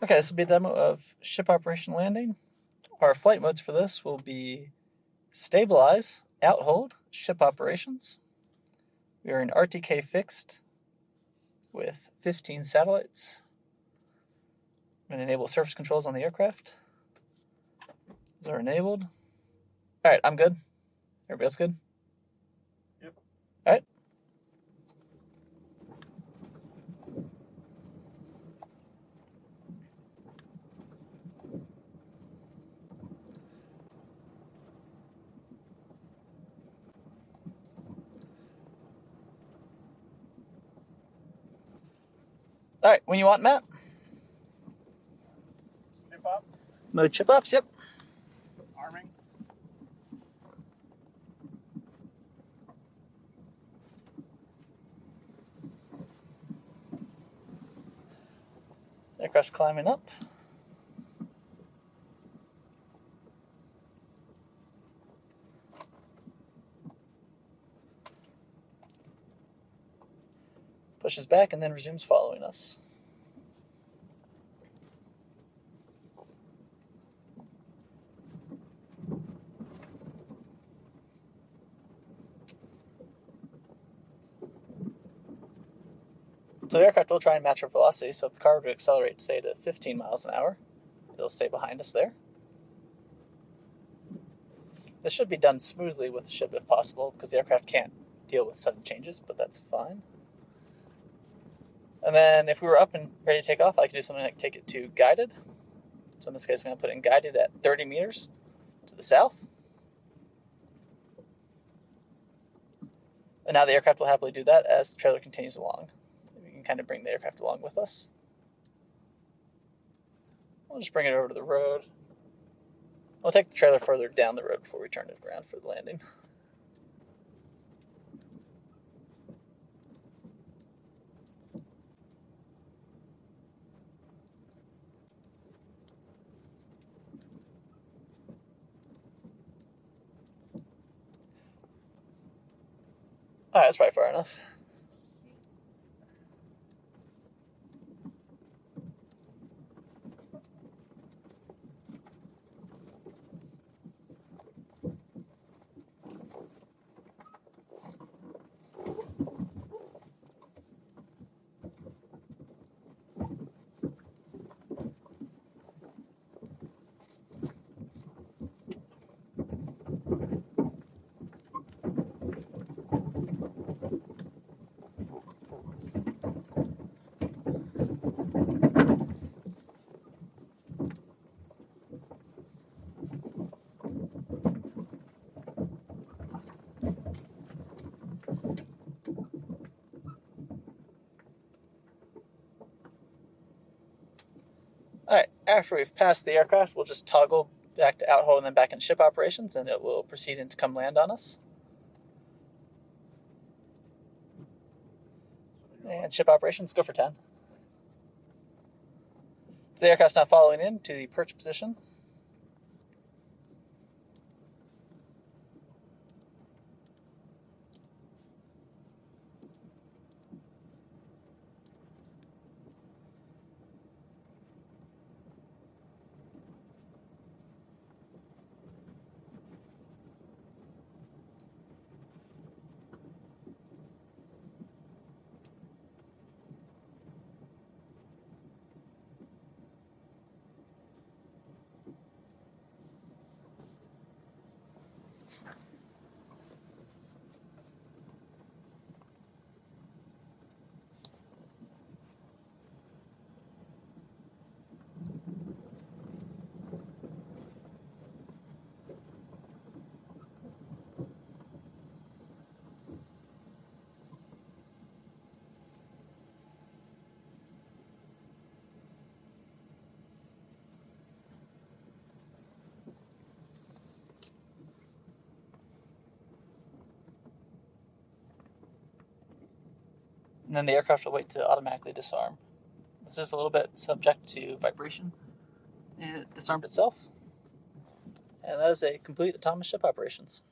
Okay, this will be a demo of ship operation landing. Our flight modes for this will be stabilize, outhold, ship operations. We are in RTK fixed with 15 satellites. I'm going to enable surface controls on the aircraft. Those are enabled. All right, I'm good. Everybody else good? Yep. All right. All right, when you want, Matt? Chip up. Mode chip ups, yep. Arming. Aircraft's climbing up. Pushes back and then resumes following us. So the aircraft will try and match our velocity, so if the car were to accelerate, say, to 15 miles an hour, it'll stay behind us there. This should be done smoothly with the ship if possible, because the aircraft can't deal with sudden changes, but that's fine. And then if we were up and ready to take off, I could do something like take it to guided. So in this case, I'm going to put in guided at 30 meters to the south. And now the aircraft will happily do that as the trailer continues along. We can kind of bring the aircraft along with us. We'll just bring it over to the road. We'll take the trailer further down the road before we turn it around for the landing. All right, that's probably far enough. All right, after we've passed the aircraft, we'll just toggle back to outhold and then back in ship operations, and it will proceed to come land on us. And ship operations, go for 10. So the aircraft's now following in to the perch position. And then the aircraft will wait to automatically disarm. This is a little bit subject to vibration. It disarmed itself. And that is a complete autonomous ship operations.